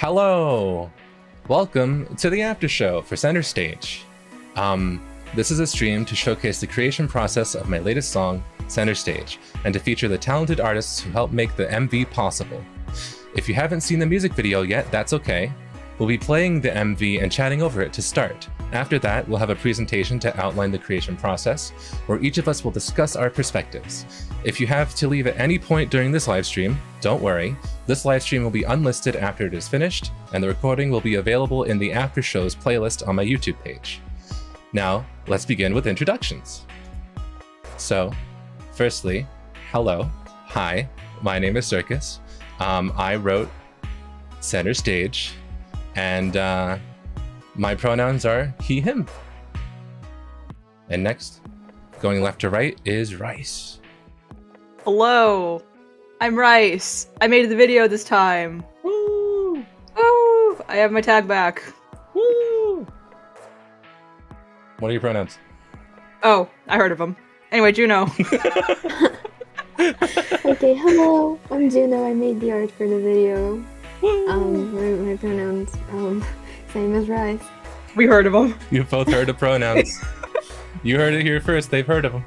Hello! Welcome to the after show for Center Stage. This is a stream to showcase the creation process of my latest song, Center Stage, and to feature the talented artists who helped make the MV possible. If you haven't seen the music video yet, that's okay. We'll be playing the MV and chatting over it to start. After that, we'll have a presentation to outline the creation process, where each of us will discuss our perspectives. If you have to leave at any point during this live stream, don't worry. This live stream will be unlisted after it is finished, and the recording will be available in the After Shows playlist on my YouTube page. Now, let's begin with introductions. So, firstly, hello, hi, my name is Circus. I wrote Center Stage, and my pronouns are he, him. And next, going left to right, is Rice. Hello, I'm Rice. I made the video this time. Woo! Woo! I have my tag back. Woo! What are your pronouns? Oh, I heard of them. Anyway, Juno. Okay, hello, I'm Juno. I made the art for the video. My pronouns, same as Rice. We heard of them. You both heard of pronouns. You heard it here first, they've heard of them.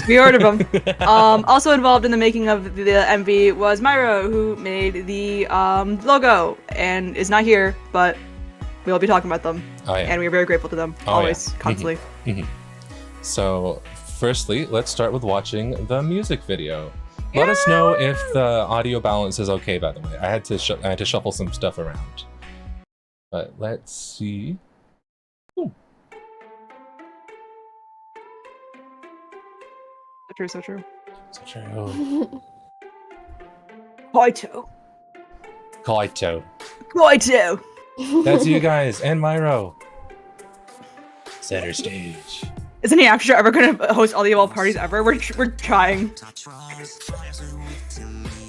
We heard of them. Also involved in the making of the MV was Myra, who made the logo, and is not here, but we'll be talking about them. Oh, yeah. And we're very grateful to them, always, constantly. So, firstly, let's start with watching the music video. Let us know if the audio balance is okay, by the way. I had to shuffle some stuff around. But let's see. Ooh. So true. So true. Kaito. Kaito. That's you guys, and Myro. Center Stage. Isn't the after show ever gonna host all the evolve parties ever? We're trying.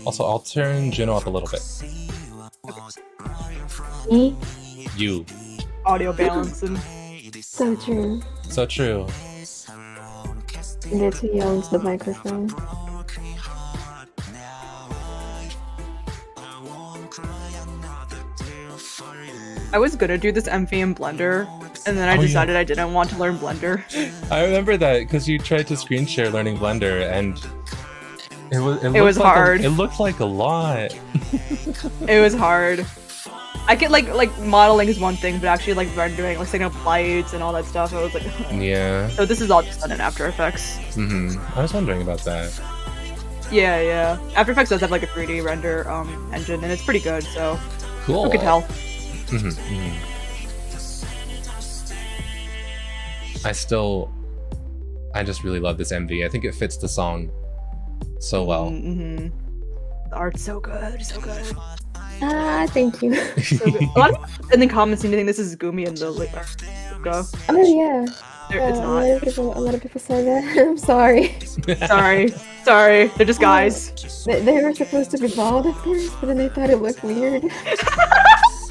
Also, I'll turn Juno up a little bit. Me? You. Audio balance and So true. So true. That's who owns the microphone. I was gonna do this MV in Blender, and then I decided I didn't want to learn Blender. I remember that because you tried to screen share learning Blender, and it was like hard. It looked like a lot. It was hard. I get like modeling is one thing, but actually like rendering, like setting up lights and all that stuff, I was like, Yeah. So this is all just done in After Effects. I was wondering about that. Yeah. After Effects does have like a 3D render engine, and it's pretty good. So Cool. who could tell? I just really love this MV. I think it fits the song so well. The art's so good, so good. Thank you. So good. A lot of people in the comments seem to think this is Gumi and the logo. Oh yeah. It's not. A lot of people said that. I'm sorry. Sorry. They're just guys. They were supposed to be bald at first, but then they thought it looked weird.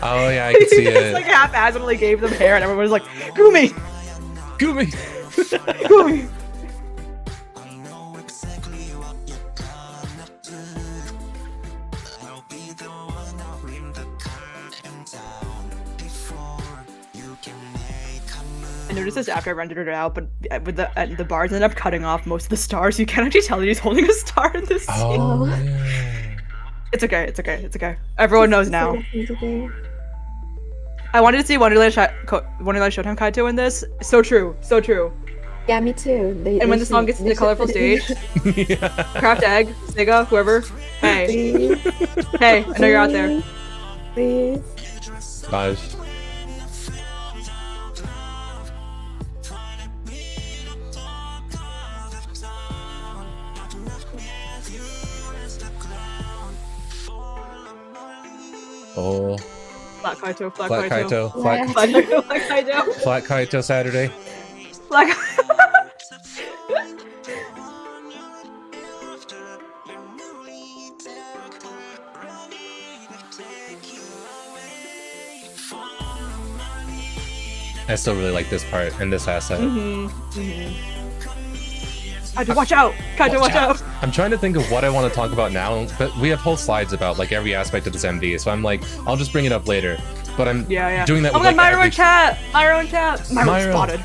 Oh yeah, I can see He it. just like haphazardly gave them hair, and everyone was like, Gumi! Gumi! Gumi! I noticed this after I rendered it out, but with the bars ended up cutting off most of the stars. You can't actually tell that he's holding a star in this scene. Oh, yeah. It's okay. Everyone knows now. I wanted to see Wonderland Showtime Kaito in this. So true. Yeah, me too. And when the song gets to the colorful stage, Craft Egg, Sega, whoever, hey, hey, I know you're out there. Please. Gosh. Oh. Flat Kaito. Flat Kaito Saturday. I still really like this part and this asset. Kaito, watch out! Kaito, watch out! I'm trying to think of what I want to talk about now, but we have whole slides about like every aspect of this MV, so I'm like, I'll just bring it up later. But I'm doing that. Oh with, my god, like, Myro in chat! Myro spotted.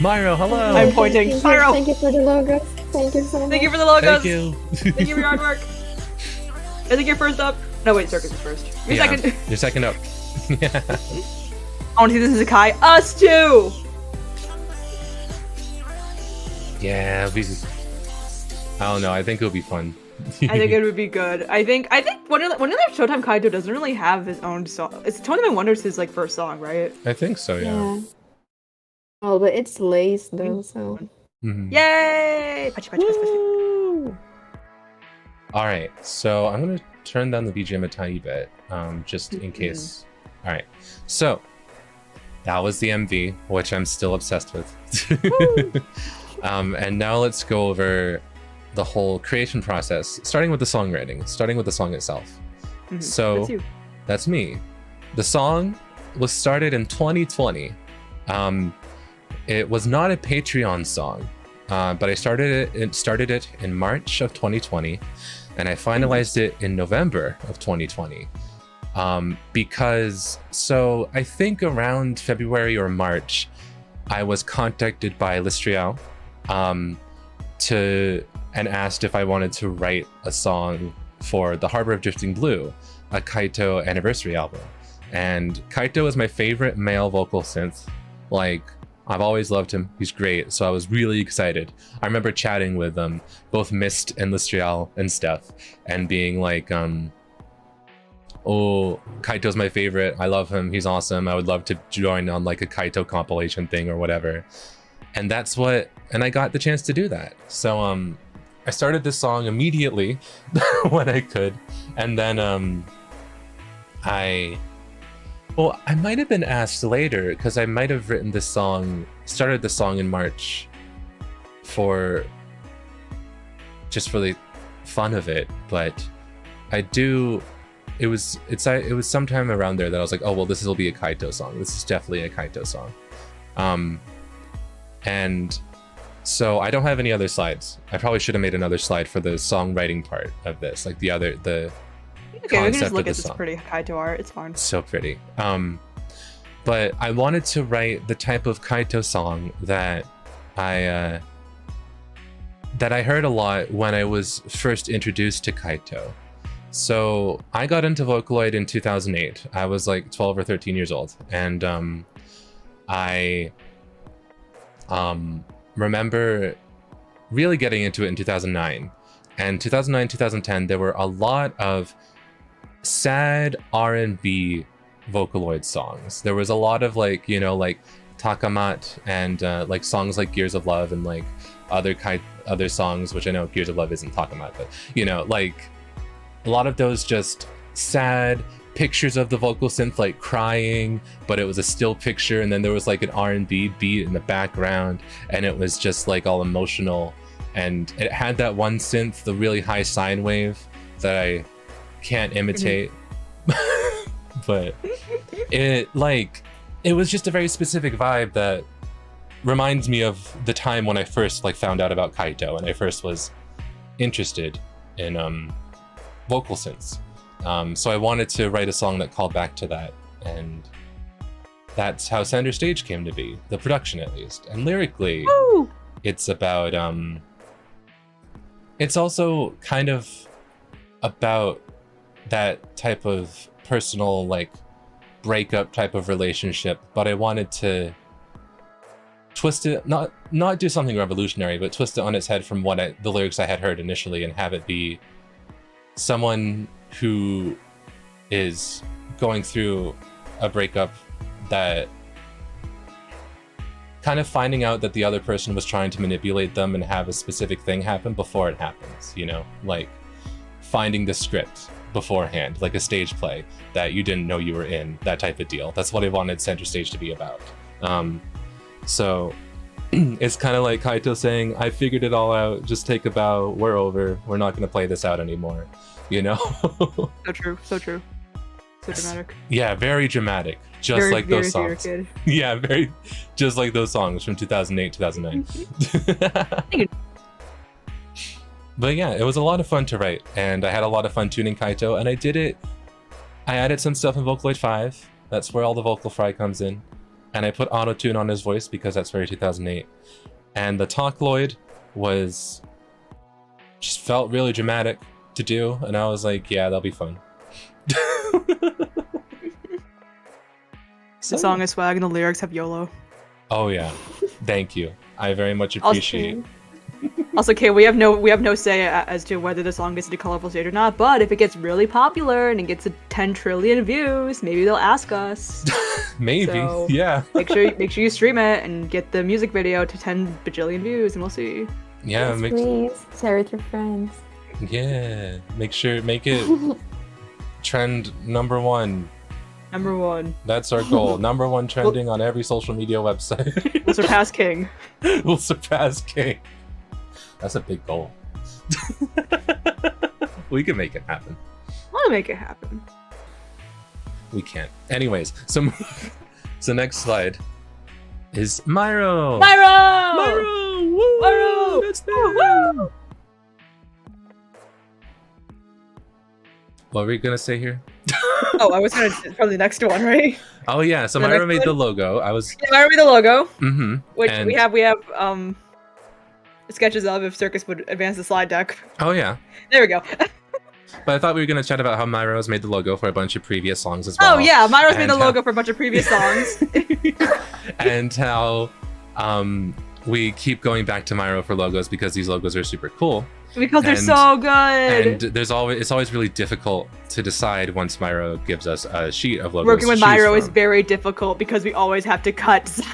Myro, hello! I'm pointing. Myro! Thank you for the logos. Thank you so much. Thank you for the logos! Thank you! Thank you for your hard work! I think you're first up. No, wait, Circus is first. You're second. You're second up. Yeah. I want to see this as a Kai. Us too! Yeah, I don't know. I think it'll be fun. I think it would be good. I think one of the Showtime Kaito doesn't really have his own song. It's Tournament Wonders his like first song, right? I think so. Yeah. Oh, but it's laced though, so. Mm-hmm. Yay! Patchy. All right, so I'm gonna turn down the BGM a tiny bit, just in case. All right, so that was the MV, which I'm still obsessed with. And now let's go over the whole creation process, starting with the songwriting, starting with the song itself. So that's me. The song was started in 2020. It was not a Patreon song, but I started it in March of 2020, and I finalized it in November of 2020. Because I think around February or March, I was contacted by Listriel and asked if I wanted to write a song for The Harbor of Drifting Blue, a Kaito anniversary album. And Kaito is my favorite male vocal synth. Like, I've always loved him. He's great. So I was really excited. I remember chatting with both Mist and Listriel and stuff, and being like, oh, Kaito's my favorite. I love him. He's awesome. I would love to join on like a Kaito compilation thing or whatever. And and I got the chance to do that. So I started this song immediately when I could. And then I might have been asked later, because I might have written this song, started the song in March just for the fun of it. But it was sometime around there that I was like, oh, well, this will be a Kaito song. This is definitely a Kaito song. And so I don't have any other slides. I probably should have made another slide for the songwriting part of this, like the okay, we can just look at this pretty Kaito art. It's fine. So pretty. But I wanted to write the type of Kaito song that I heard a lot when I was first introduced to Kaito. So I got into Vocaloid in 2008. I was like 12 or 13 years old, and I remember really getting into it in 2009. And 2009, 2010, there were a lot of sad R&B Vocaloid songs. There was a lot of like Takamat and like songs like Gears of Love and like other songs, which I know Gears of Love isn't Takamat, but like a lot of those just sad pictures of the vocal synth like crying, but it was a still picture, and then there was like an R&B beat in the background, and it was just like all emotional. And it had that one synth, the really high sine wave that I can't imitate. But it was just a very specific vibe that reminds me of the time when I first like found out about Kaito and I first was interested in vocal synths. So I wanted to write a song that called back to that, and that's how Center Stage came to be, the production at least. And lyrically, it's about it's also kind of about that type of personal like breakup type of relationship, but I wanted to twist it, not do something revolutionary, but twist it on its head from the lyrics I had heard initially, and have it be someone who is going through a breakup, that kind of finding out that the other person was trying to manipulate them and have a specific thing happen before it happens, like finding the script beforehand, like a stage play that you didn't know you were in, that type of deal. That's what I wanted Center Stage to be about. So it's kind of like Kaito saying, I figured it all out, just take a bow, we're over, we're not going to play this out anymore, So true, so dramatic. Yeah, very dramatic, just like those songs. Yeah, very, just like those songs from 2008, 2009. But yeah, it was a lot of fun to write, and I had a lot of fun tuning Kaito, and I did it. I added some stuff in Vocaloid 5. That's where all the vocal fry comes in. And I put auto-tune on his voice because that's very 2008. And the Talkloid was... just felt really dramatic to do, and I was like, yeah, that'll be fun. The song is swag and the lyrics have YOLO. Oh yeah, thank you. I very much appreciate. Also, Kay, we have no say as to whether the song gets into colorful stage or not. But if it gets really popular and it gets 10 trillion views, maybe they'll ask us. Maybe, so yeah. make sure you stream it and get the music video to 10 bajillion views, and we'll see. Yeah, Yes, please share with your friends. Yeah, make it trend #1. Number 1. That's our goal. #1 trending on every social media website. We'll surpass King. We'll surpass King. That's a big goal. We can make it happen. I'll make it happen. We can't. Anyways, so next slide is Myro. Myro! Myro! Woo! Myro! That's there. Woo! What were we gonna say here? Oh, I was gonna probably the next one, right? Oh yeah, so The Myro next made the one? logo. I was. Yeah, Myro made the logo, Mm-hmm. which And- we have sketches of if Circus would advance the slide deck. Oh yeah. There we go. But I thought we were gonna chat about how Myro's made the logo for a bunch of previous songs as well. Oh yeah, Myro's made And the how- logo for a bunch of previous songs. And how we keep going back to Myro for logos because these logos are super cool. Because they're And- so good. And it's always really difficult to decide once Myro gives us a sheet of logos. Working to with choose Myro is from. very difficult because we always have to cut sides.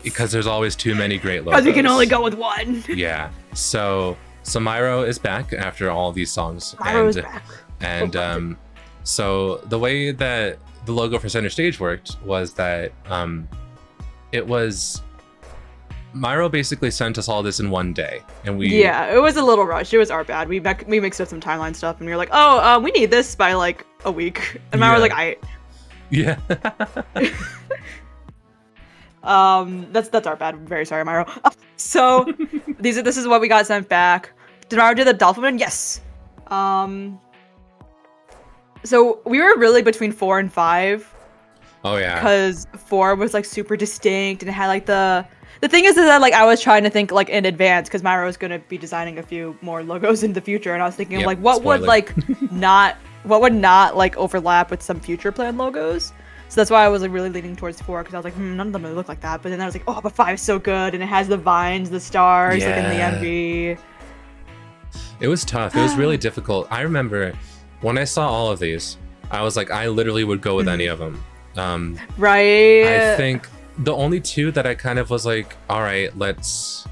Because there's always too many great logos. Because we can only go with one. Yeah. So Myro is back after all these songs. Myro is and back. and so the way that the logo for Center Stage worked was that it was Myro basically sent us all this in one day, and we Yeah, it was a little rushed. It was our bad. We mixed up some timeline stuff, and we were like, oh, we need this by like a week. And Myro was Yeah. like, yeah. that's our bad. I'm very sorry, Myro. So this is what we got sent back. Did Myro do the dolphin one? Yes. So we were really between 4 and 5 Oh yeah. because 4 was like super distinct and it had like the thing is that like I was trying to think like in advance because Myro was gonna be designing a few more logos in the future, and I was thinking Yep, like what would spoiler. like not like overlap with some future planned logos. So that's why I was like really leaning towards 4 because I was like, none of them really look like that. But then I was like, oh, but 5 is so good, and it has the vines, the stars, like in the Yeah. MV. It was tough. It was really difficult. I remember when I saw all of these, I was like, I literally would go with any of them. Right. I think the only two that I kind of was like, all right, let's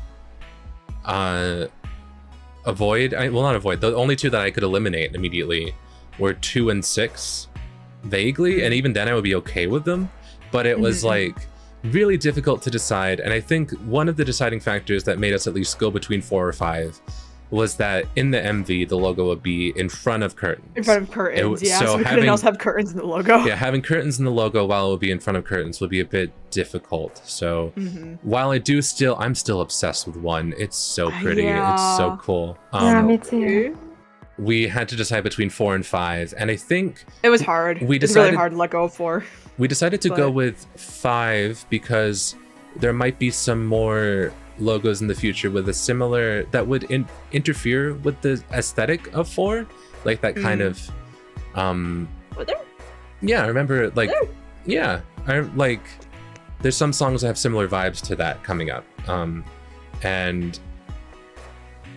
avoid. Well, not avoid. The only two that I could eliminate immediately were 2 and 6, vaguely, and even then I would be okay with them. But it was like really difficult to decide. And I think one of the deciding factors that made us at least go between 4 or 5 was that in the MV, the logo would be in front of curtains. In front of curtains, It- yeah. so So we having- couldn't else have curtains in the logo. Yeah, having curtains in the logo while it would be in front of curtains would be a bit difficult. So while I'm still obsessed with 1. It's so pretty. It's so Yeah. cool. Yeah, me too. We had to decide between 4 and 5, and I think It was hard. We It's really decided- hard to let go of 4. we decided to go But- with 5 because there might be some more logos in the future with a similar that would interfere with the aesthetic of 4, like that kind of Were there? yeah, I remember like There. yeah, I like there's some songs that have similar vibes to that coming up.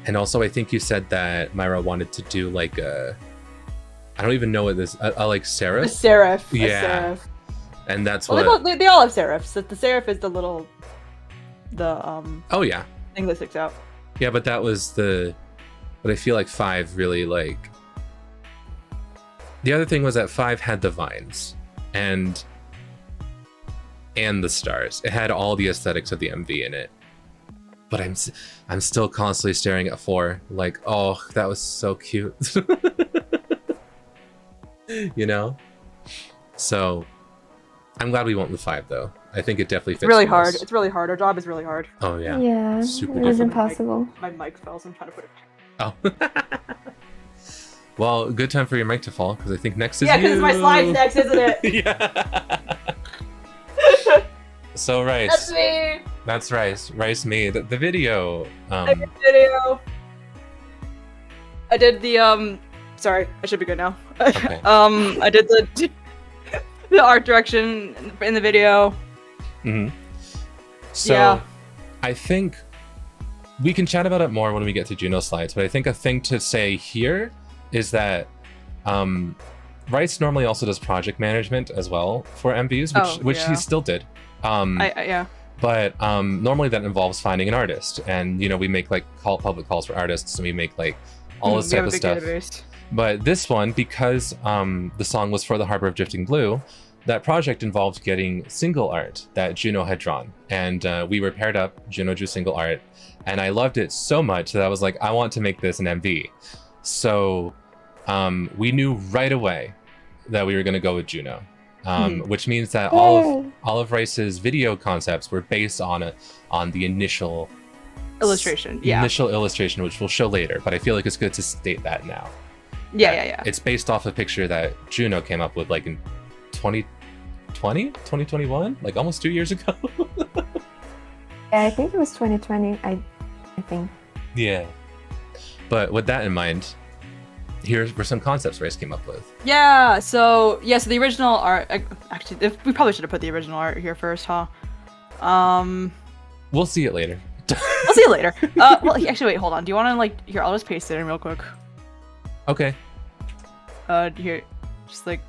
And also I think you said that Myra wanted to do like a I don't even know what this a like A serif, serif. Yeah. A serif. and that's Well, what they all have serifs. The serif is the oh yeah. thing that sticks out. Yeah, but that was but I feel like 5 really like. The other thing was that 5 had the vines and the stars. It had all the aesthetics of the MV in it. But I'm still constantly staring at 4, like, oh, that was so cute. You know? So I'm glad we went with 5 though. I think it definitely fits. It's really for hard. us. It's really hard. Our job is really hard. Oh yeah. Yeah, Super it is difficult. impossible. My mic fell, so I'm trying to put it back. Oh. Well, good time for your mic to fall, because I think next is Yeah, you. because it's my slides next, isn't it? Yeah. So Rice. That's me. That's Rice. Rice made the video. I did the video. I did the Sorry, I should be good now. Okay. I did the art direction in the video. Mm-hmm. So, Yeah. I think we can chat about it more when we get to Juno slides, but I think a thing to say here is that Rice normally also does project management as well for MVs, which he still did. Yeah. But normally that involves finding an artist, and we make like public calls for artists, and we make like all this type of stuff. Database. But this one, because the song was for the Harbor of Drifting Blue, that project involved getting single art that Juno had drawn, and we were paired up. Juno drew single art, and I loved it so much that I was like, I want to make this an MV. So we knew right away that we were going to go with Juno, which means that all of Rice's video concepts were based on the initial illustration. Yeah. Initial illustration, which we'll show later. But I feel like it's good to state that now. Yeah. It's based off a picture that Juno came up with like in 2021, like almost 2 years ago. Yeah, I think it was 2020. I think. Yeah. But with that in mind, here were some concepts Rice came up with. Yeah. So the original art. Actually, we probably should have put the original art here first, huh? We'll see it later. We'll see it later. Well, actually, wait, hold on. Do you want to here? I'll just paste it in real quick. Okay. Here, just like.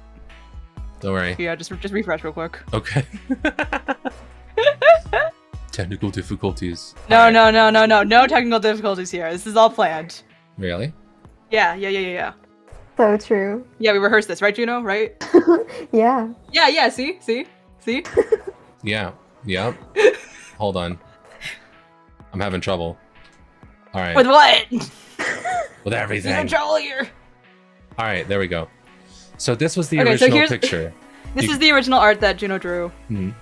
Don't worry. Yeah, just refresh real quick. Okay. Technical difficulties. No technical difficulties here. This is all planned. Really? Yeah. So true. Yeah, we rehearsed this, right, Juno? Right? Yeah. Yeah. See? Yeah. Yep. Hold on. I'm having trouble. All right. With what? With everything. You're in trouble here. All right, there we go. So this was the Okay, so original here's- picture. This is the original art that Juno drew. Mhm.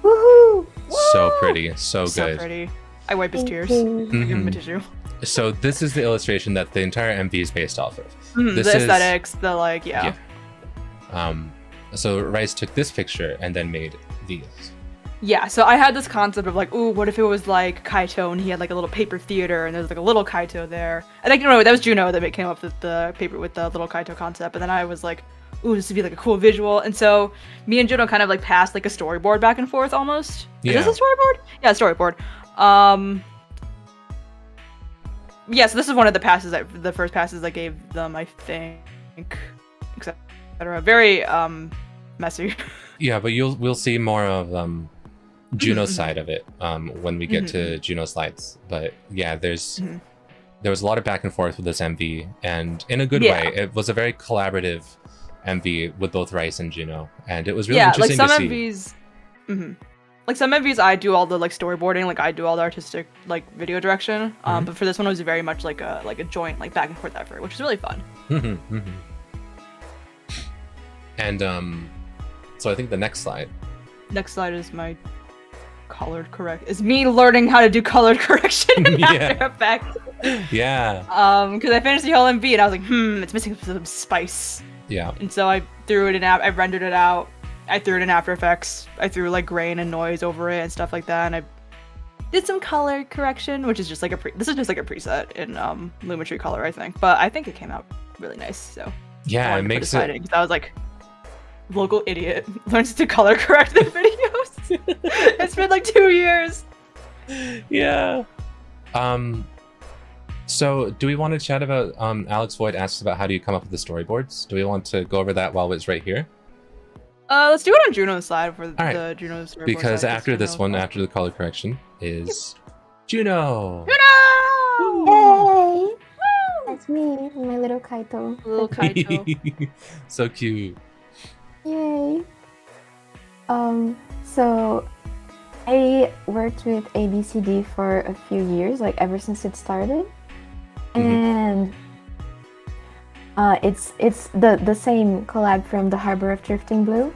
Woohoo! So pretty, so So good. pretty. I wipe his Thank tears. you. Give him a Mhm. tissue. So this is the illustration that the entire MV is based off of. The This is- aesthetics, the like, yeah. So Rice took this picture and then made these. Yeah, so I had this concept of like, ooh, what if it was like Kaito and he had like a little paper theater and there's like a little Kaito there. And like, no, that was Juno that came up with the paper with the little Kaito concept. And then I was like, ooh, this would be like a cool visual. And so me and Juno kind of like passed like a storyboard back and forth almost. Yeah. Is this a storyboard? Yeah, storyboard. Yeah, so this is one of the first passes I gave them, I think, etc. Very messy. Yeah, but we'll see more of Juno's side of it when we get to Juno slides. But yeah, there was a lot of back and forth with this MV, and in a good way. It was a very collaborative MV with both Rice and Juno, and it was really interesting like to some see. MVs. Like some MVs, I do all the like storyboarding, like I do all the artistic like video direction. But for this one, it was very much like a joint like back and forth effort, which was really fun. And so I think the next slide. Next slide is my colored correct. Is me learning how to do colored correction in After Effects. Yeah. Because I finished the whole MV and I was like, it's missing some spice. Yeah. And so I threw it in. I rendered it out. I threw it in After Effects. I threw like grain and noise over it and stuff like that. And I did some color correction, which is just like this is just like a preset in Lumetri Color, I think. But I think it came out really nice. So Yeah, it makes it. because I was like, local idiot learns to color correct their videos. It's been like 2 years. Yeah. So do we want to chat about Alex Voigt asks about how do you come up with the storyboards? Do we want to go over that while it's right here? Let's do it on Juno's side for right. the Juno storyboard Because side, after this one, after the color correction, is Juno. Juno! Yay! That's me, my little Kaito. Little Kaito. So cute. Yay! So I worked with ABCD for a few years, like ever since it started, and it's the same collab from the Harbor of Drifting Blue.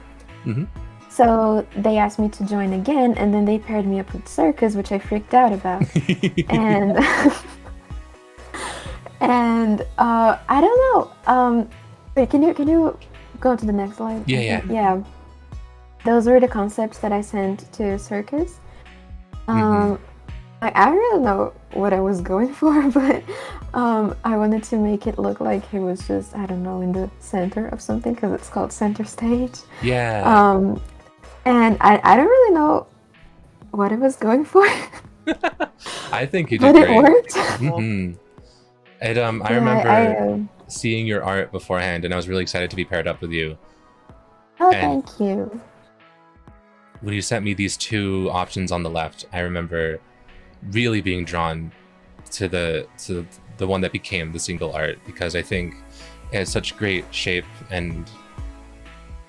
So they asked me to join again, and then they paired me up with Circus, which I freaked out about, and And I don't know. Wait, can you go to the next slide? Yeah. Yeah. Those were the concepts that I sent to Circus. I really don't know what I was going for, but I wanted to make it look like he was just, I don't know, in the center of something, because it's called center stage. Yeah. And I don't really know what I was going for. I think you did but great. It worked. I remember seeing your art beforehand, and I was really excited to be paired up with you. Oh, And thank you. when you sent me these two options on the left, I remember really being drawn to the one that became the single art, because I think it has such great shape, and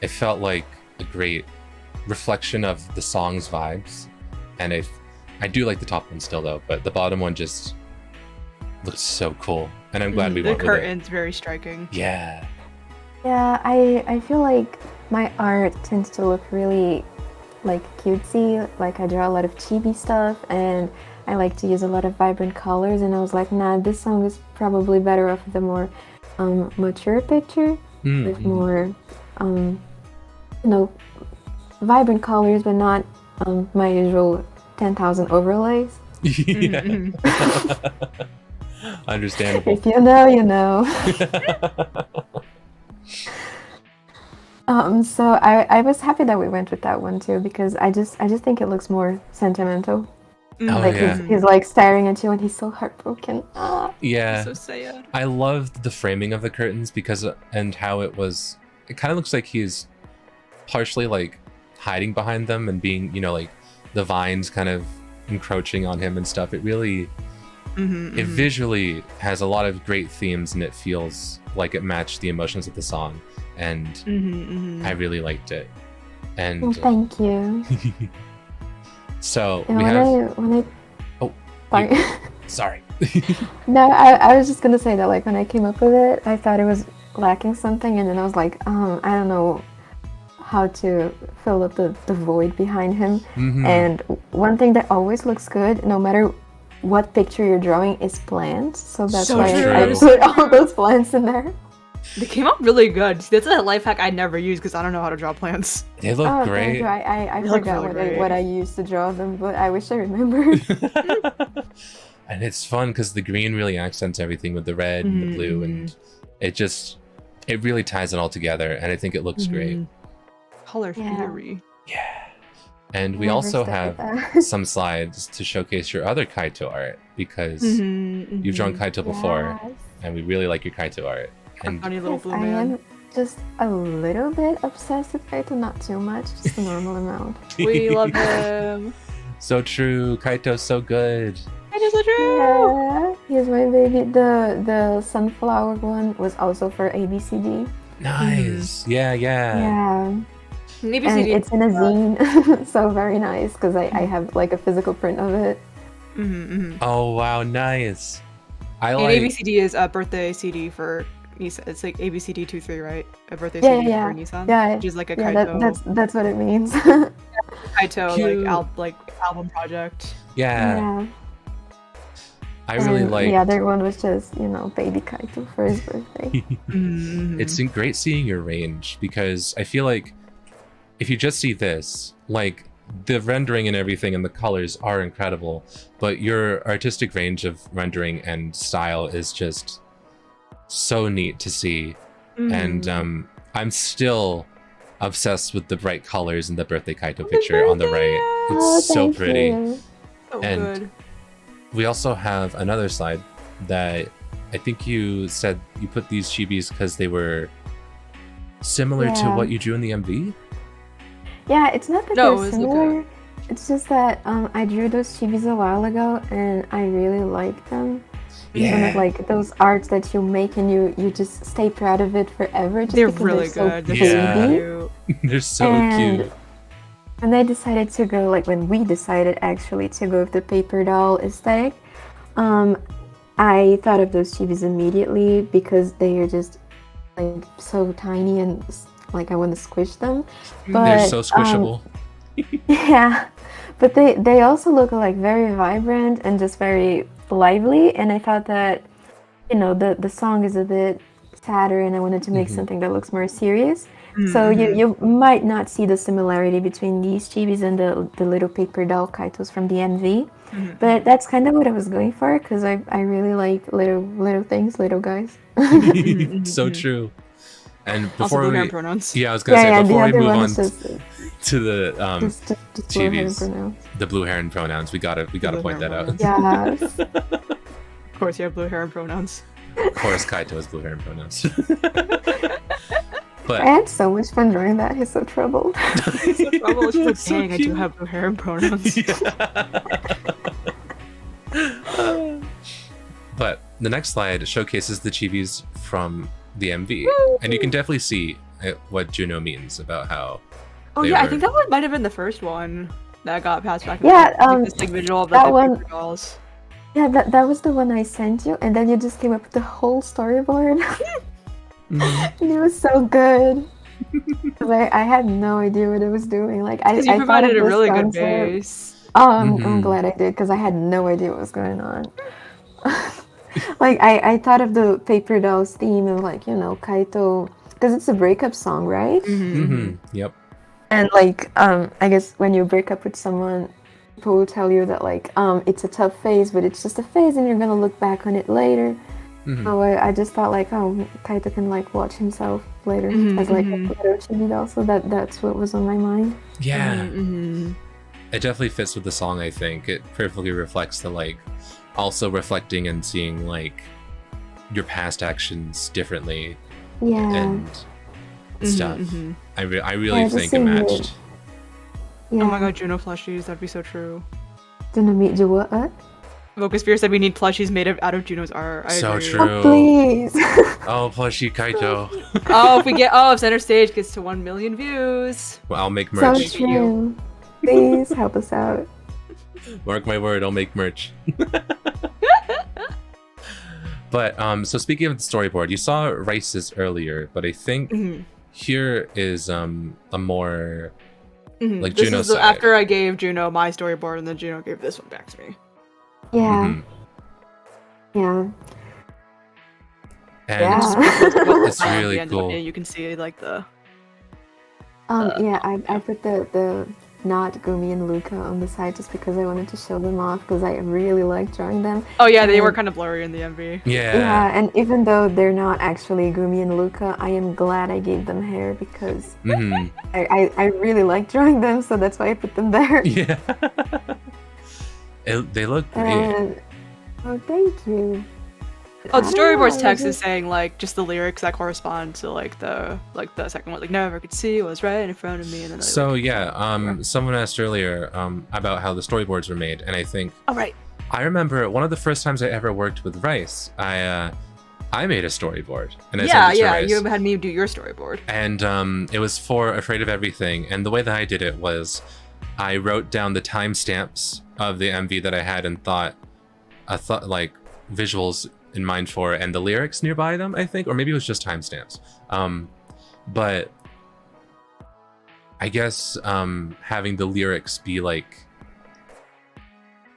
it felt like a great reflection of the song's vibes. And I do like the top one still though, but the bottom one just looks so cool, and I'm glad we went with it. The curtain's very striking. Yeah. Yeah, I feel like my art tends to look really like cutesy. Like I draw a lot of chibi stuff, and I like to use a lot of vibrant colors, and I was like, nah, this song is probably better off with a more mature picture with more vibrant colors, but not my usual 10,000 overlays. Yeah. Understandable. If you know, you know. So I was happy that we went with that one too, because I just think it looks more sentimental. Like he's like staring at you and he's so heartbroken. Yeah. So sad. I loved the framing of the curtains and how it kind of looks like he's partially like hiding behind them and being, like the vines kind of encroaching on him and stuff. It really, it visually has a lot of great themes, and it feels like it matched the emotions of the song. And I really liked it. And well, thank you. So and we when I sorry. No, I was just gonna say that like when I came up with it, I thought it was lacking something, and then I was like, I don't know how to fill up the void behind him. And one thing that always looks good, no matter what picture you're drawing, is plants. So that's why I put all those plants in there. They came out really good. That's a life hack I never use because I don't know how to draw plants. They look great. I forgot what I used to draw them, but I wish I remembered. And it's fun because the green really accents everything with the red and the blue, and it really ties it all together, and I think it looks great. Color theory. Yeah. And we also have some slides to showcase your other Kaito art, because you've drawn Kaito before, and we really like your Kaito art. And funny little blue I man. am just a little bit obsessed with Kaito, not too much, just a normal amount. We love him. So true. Kaito's so good. Kaito's so true. Yeah, he's my baby. The sunflower one was also for ABCD. Nice. Yeah. Yeah. And it's in a zine, so very nice, because I have like a physical print of it. Oh wow, nice. And ABCD is a birthday CD for Nissan. It's like ABCD 23, right? A birthday CD for Nissan. Yeah, which is like a Kaito. That's what it means. Kaito like album project. Yeah. I really like. The other one was just baby Kaito for his birthday. It's great seeing your range, because I feel like if you just see this, like the rendering and everything and the colors are incredible, but your artistic range of rendering and style is just so neat to see. And I'm still obsessed with the bright colors in the birthday Kaito picture on the right. It's so pretty. So and good. we also have another slide that I think you said you put these chibis because they were similar to what you drew in the MV? Yeah, it's not that they're similar. It's just that I drew those chibis a while ago, and I really like them. Yeah. One of like those arts that you make and you just stay proud of it forever. Just They're because really they're good. So Yeah. They're so cute. And they decided to go, like when we decided actually to go with the paper doll aesthetic, I thought of those chibis immediately because they are just like so tiny and like I want to squish them. But, they're so squishable. Yeah, but they also look like very vibrant and just very lively, and I thought that the song is a bit sadder, and I wanted to make something that looks more serious. So you might not see the similarity between these chibis and the little paper doll kaitos from the MV, but that's kind of what I was going for because I really like little things, little guys. So true. And Also, before blue hair we, and pronouns. yeah, I was gonna say the before we other move one on is just to the just blue hair and chibis, pronouns. the blue hair and pronouns, we gotta Blue point hair that out. and Yes. Of course, you have blue hair and pronouns. Of course, Kaito has blue hair and pronouns. But I had so much fun drawing that. He's so troubled. She's like, So dang, I do cute. have blue hair and pronouns. But the next slide showcases the chibis from the MV, and you can definitely see what Juno means about how. Oh they yeah, I were- think that one might have been the first one that got passed back. Yeah, like, this like visual of like, that the one- paper dolls. Yeah, that was the one I sent you, and then you just came up with the whole storyboard. Mhm. And it was so good. 'Cause I had no idea what I was doing. Like I Because you thought of provided a this really good concept. base. Oh, I'm Mhm. glad I did because I had no idea what was going on. Like I thought of the paper dolls theme and like Kaito because it's a breakup song, right? Mhm. Yep. And like I guess when you break up with someone, people will tell you that like it's a tough phase, but it's just a phase, and you're gonna look back on it later. Mhm. So I just thought like, Kaito can like watch himself later as like a little chibi doll. So that's what was on my mind. Yeah. Mm-hmm. It definitely fits with the song. I think it perfectly reflects the like, also reflecting and seeing like your past actions differently Yeah. and stuff. Mhm. I really just think it seeing it. matched. Yeah. Oh my god, Juno plushies, that'd be so true. Gonna meet you what? Vocus Spear said we need plushies made out of Juno's art. I So agree. true. Oh please. Oh, plushie Kaito. if Center Stage gets to 1 million views. Well, I'll make So merch. Thank you. true. Please help us out. Mark my word, I'll make merch. But so speaking of the storyboard, you saw Rice's earlier, but I think Mhm. here is a more Mhm. like This Juno's is the- side. after I gave Juno my storyboard, and then Juno gave this one back to me. Yeah. Mhm. Yeah. And Yeah. it's really cool. You can see like the. Yeah, I put the not Gumi and Luca on the side just because I wanted to show them off because I really like drawing them. Oh yeah, they were And- kind of blurry in the MV. Yeah, and even though they're not actually Gumi and Luca, I am glad I gave them hair because Mhm. I really like drawing them, so that's why I put them there. Yeah. They look great. And oh, thank you. Oh, the I don't storyboard's know, text just- is saying like just the lyrics that correspond to like the second one, like never could see what was right in front of me, and then So yeah, someone asked earlier about how the storyboards were made, and I think oh right, I remember one of the first times I ever worked with Rice. I made a storyboard, and I sent it to Rice. you had me do your storyboard. And it was for Afraid of Everything, and the way that I did it was I wrote down the timestamps of the MV that I had and thought like visuals in mind for, and the lyrics nearby them, I think, or maybe it was just timestamps. But I guess having the lyrics be like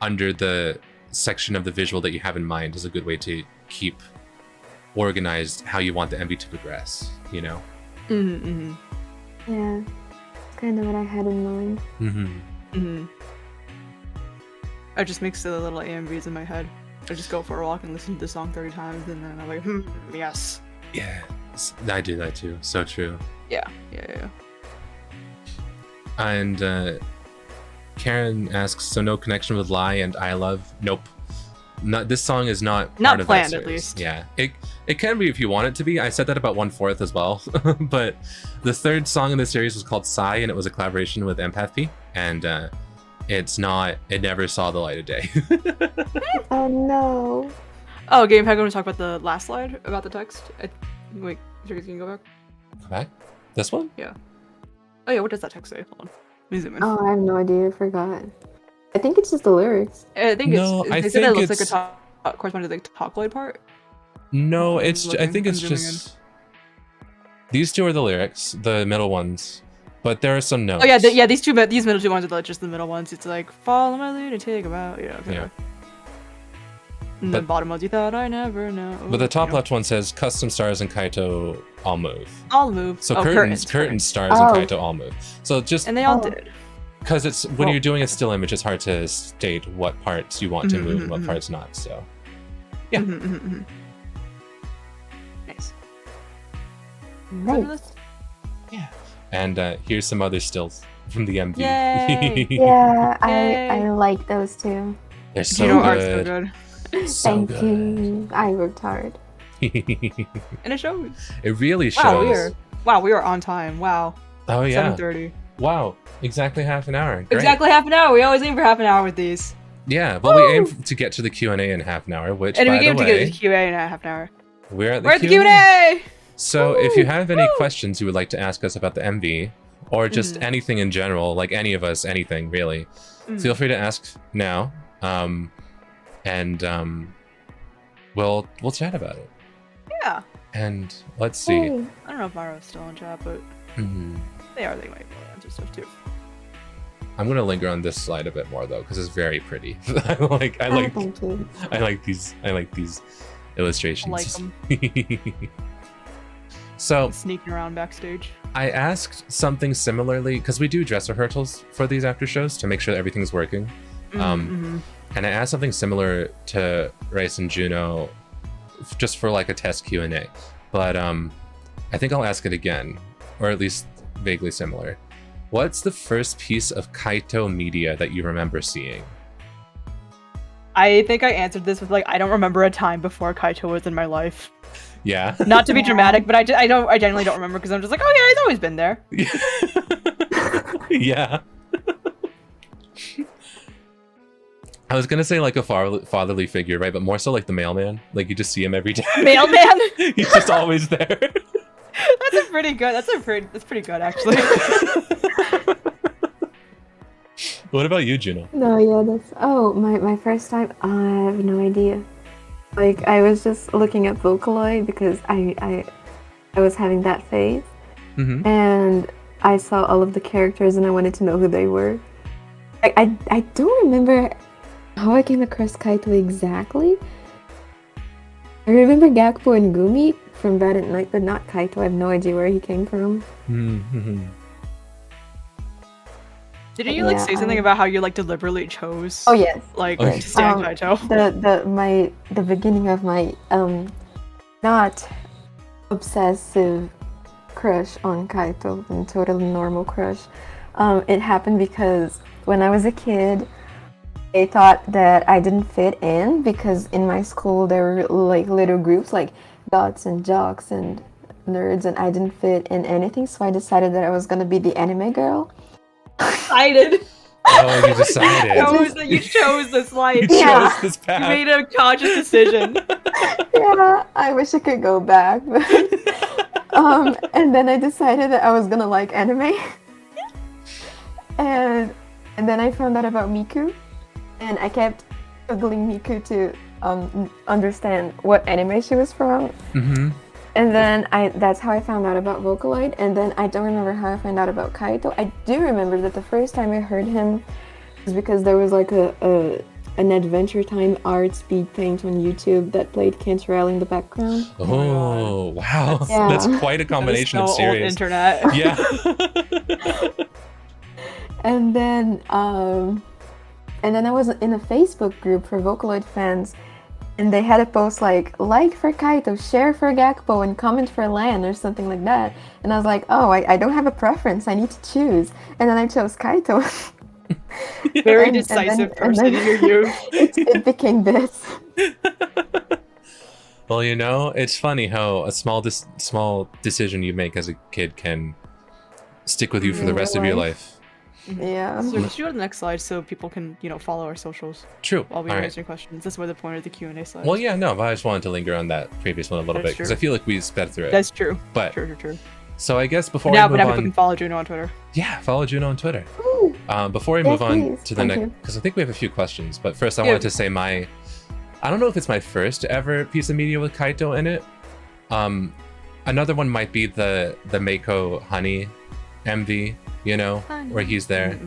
under the section of the visual that you have in mind is a good way to keep organized how you want the MV to progress, you know? Mm-hmm. Yeah, it's kind of what I had in mind. Mm-hmm. Mm-hmm. I just mix the little AMVs in my head. I just go for a walk and listen to the song 30 times, and then I'm like, yes. Yeah, I do that too. So true. Yeah. And Karen asks, so no connection with Lie and I Love? Nope. Not this song is not part of planned, that at series. least. Yeah, it can be if you want it to be. I said that about 1/4 as well. But the third song in the series was called Sigh, and it was a collaboration with Empath P, and it never saw the light of day. Oh no. Oh, Game Peg, want to talk about the last slide about the text? Wait, can you go back? Go back. This one? Oh yeah, what does that text say? Hold on. Let me zoom in. Oh, I have no idea. I forgot. I think it's just the lyrics. I think No, it's. I They said it think looks like a it's- top corresponding to the Talkloid part. No, I'm it's. I looking, think I'm it's zooming just. These two are the lyrics, the middle ones, but there are some notes. Oh yeah, these middle two ones are just the middle ones. It's like follow my lunatic about okay. Yeah. And the bottom ones, you thought I never know. But the top left one says custom stars and Kaito all move. All move. So curtain stars and Kaito all move. So just and they all did. Because it's when you're doing a still image, it's hard to state what parts you want to move and what parts not. So yeah. Nice. Nice. Yeah. And here's some other stills from the MV. Yay! Yeah, Yay. I like those too. They're so Juno good. art's so good. So Thank good. you. I worked hard. And it shows. It really shows. Wow, we are on time. Wow. Oh yeah. 7:30. Wow. Exactly half an hour. Great. Exactly half an hour. We always aim for half an hour with these. Yeah. Well, we aim to get to the Q&A in half an hour, which And by we the aim to get way, to the Q&A in half an hour. we're at We're at the Q&A. Q&A! So if you have any questions you would like to ask us about the MV, or just anything in general, like any of us, anything really, feel free to ask now, and we'll chat about it. Yeah. And let's see. Hey. I don't know if Maro's still in chat, but they might be able to answer stuff too. I'm gonna linger on this slide a bit more though, because it's very pretty. I Thank you. like these illustrations. I like them. So Sneaking around backstage. I asked something similarly because we do dress rehearsals for these after shows to make sure that everything's working. And I asked something similar to Rice and Juno, just for like a test Q&A. But I think I'll ask it again, or at least vaguely similar. What's the first piece of Kaito media that you remember seeing? I think I answered this with like, I don't remember a time before Kaito was in my life. Yeah. Not to be dramatic, but I genuinely don't remember because I'm just like, oh yeah, he's always been there. Yeah. I was gonna say like a fatherly figure, right? But more so like the mailman. Like you just see him every day. Mailman? He's just always there. That's pretty good. That's pretty good actually. What about you, Juno? No, yeah, that's... Oh, my first time? I have no idea. Like, I was just looking at Vocaloid because I was having that phase. And I saw all of the characters and I wanted to know who they were. I don't remember how I came across Kaito exactly. I remember Gakpo and Gumi from Bad at Night, but not Kaito. I have no idea where he came from. Didn't you like say something about how you like deliberately chose? Oh yes, Like to stand Kaito. The beginning of my not obsessive crush on Kaito and totally normal crush. It happened because when I was a kid, I thought that I didn't fit in because in my school there were like little groups like goths and jocks and nerds, and I didn't fit in anything. So I decided that I was gonna be the anime girl. Decided. Oh, you decided. You chose this life. You Yeah. chose this path. You made a conscious decision. Yeah, I wish I could go back. But, and then I decided that I was gonna like anime. And then I found out about Miku, and I kept googling Miku to understand what anime she was from. And then that's how I found out about Vocaloid, and then I don't remember how I found out about Kaito. I do remember that the first time I heard him was because there was like an Adventure Time art speed paint on YouTube that played Cantarell in the background. Oh, wow. Yeah. That's quite a combination of Old series. internet. Yeah. And then I was in a Facebook group for Vocaloid fans, and they had a post like for Kaito, share for Gakpo, and comment for Lan or something like that. And I was like, oh, I don't have a preference, I need to choose. And then I chose Kaito. Very decisive person in your youth. It became this. Well, you know, it's funny how a small decision you make as a kid can stick with you for the rest of your life. Yeah. So just go to the next slide so people can, follow our socials True. while we All right. answer questions. That's where the point of the Q&A slide. Well, yeah, no, but I just wanted to linger on that previous one a little That's bit because true. I feel like we sped through it. That's true. But True. so I guess before Now, we but move now people can on, follow Juno on Twitter. yeah, follow Juno on Twitter. Ooh. Before we Yes, move on please. to the Thank next, you. because I think we have a few questions. But first, I wanted to say I don't know if it's my first ever piece of media with Kaito in it. Another one might be the Mako Honey MV, where he's there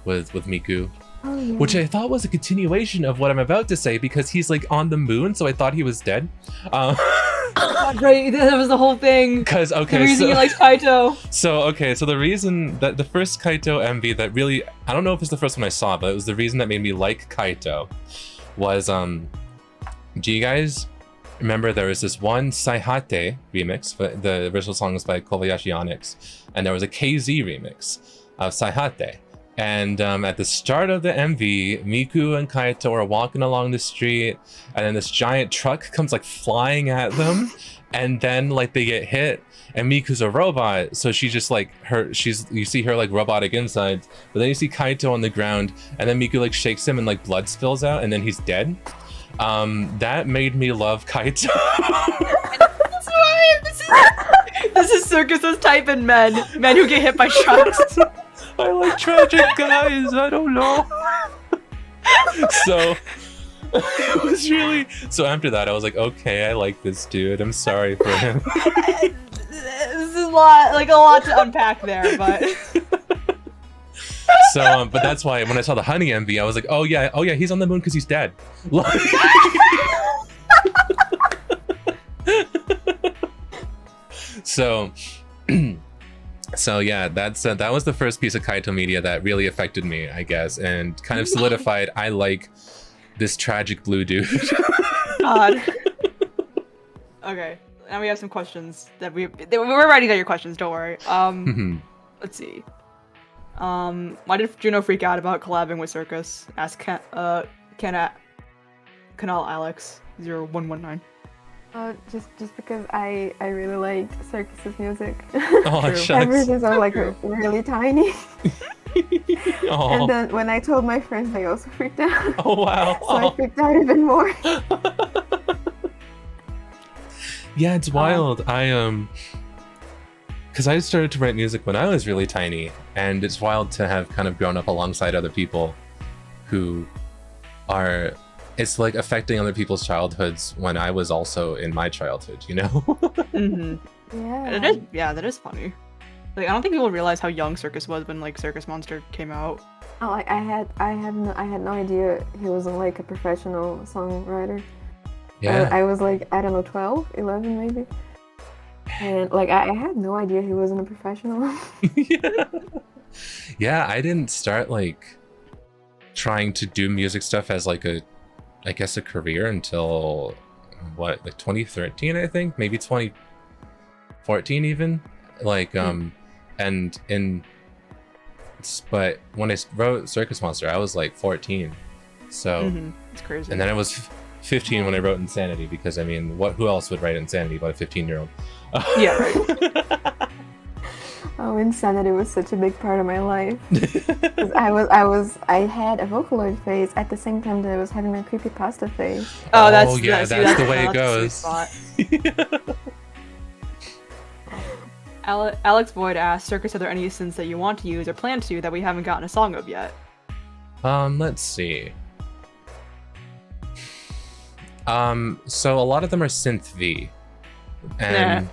with Miku. Oh, yeah. which I thought was a continuation of what I'm about to say because he's like on the moon, so I thought he was dead. Right, that was the whole thing. Because The reason you liked Kaito. So the reason that the first Kaito MV that really, I don't know if it's the first one I saw, but it was the reason that made me like Kaito was do you guys remember there was this one Saihate remix, but the original song was by Kobayashi Onyx, and there was a KZ remix of Saihate. And at the start of the MV, Miku and Kaito are walking along the street, and then this giant truck comes like flying at them, and then like they get hit. And Miku's a robot, so she just like you see her like robotic insides, but then you see Kaito on the ground, and then Miku like shakes him, and like blood spills out, and then he's dead. That made me love Kaito. That's why this is Circus's type in men who get hit by trucks. I like tragic guys, I don't know. So it was really, so after that I was like, okay, I like this dude, I'm sorry for him. This is a lot to unpack there, but So but that's why when I saw the Honey MV I was like, oh yeah, he's on the moon because he's dead. So yeah, that was the first piece of Kaito media that really affected me, I guess, and kind of solidified I like this tragic blue dude. God. Okay, now we have some questions that we're writing down your questions. Don't worry. Let's see. Why did Juno freak out about collabing with Circus? Ask Canal Alex 0119. Just because I really liked Circus's music. Oh, shucks. Ever since I was like really tiny. Oh. And then when I told my friends, they also freaked out. Oh wow. So I freaked out even more. Yeah, it's wild. Because I started to write music when I was really tiny, and it's wild to have kind of grown up alongside other people who are, it's like affecting other people's childhoods when I was also in my childhood, you know? Mm-hmm. Yeah. That is funny. Like, I don't think people realize how young Circus was when like Circus Monster came out. Oh, I had no idea he wasn't like a professional songwriter. Yeah. I was like, I don't know, 12, 11 maybe. And like I had no idea he wasn't a professional. Yeah, I didn't start like trying to do music stuff as like a career until like 2013, I think, maybe 2014 even. Like but when I wrote Circus Monster, I was like 14. So it's crazy. And then I was 15 when I wrote Insanity, because I mean, who else would write Insanity but a 15-year-old? Yeah, right. Oh, Insanity was such a big part of my life. 'Cause I had a Vocaloid phase at the same time that I was having my creepypasta phase. Oh, that's the way it goes. Alex Boyd asked, Circus, are there any synths that you want to use or plan to that we haven't gotten a song of yet? Let's see. So a lot of them are Synth V, and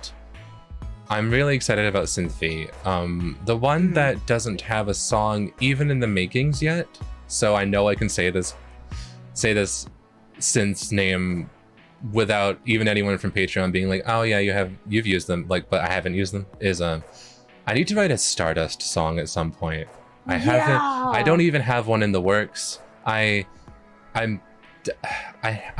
I'm really excited about Synth V. The one that doesn't have a song even in the makings yet, so I know I can say this synth's name without even anyone from Patreon being like, oh yeah, you've used them, like, but I haven't used them, is I need to write a Stardust song at some point. I don't even have one in the works. I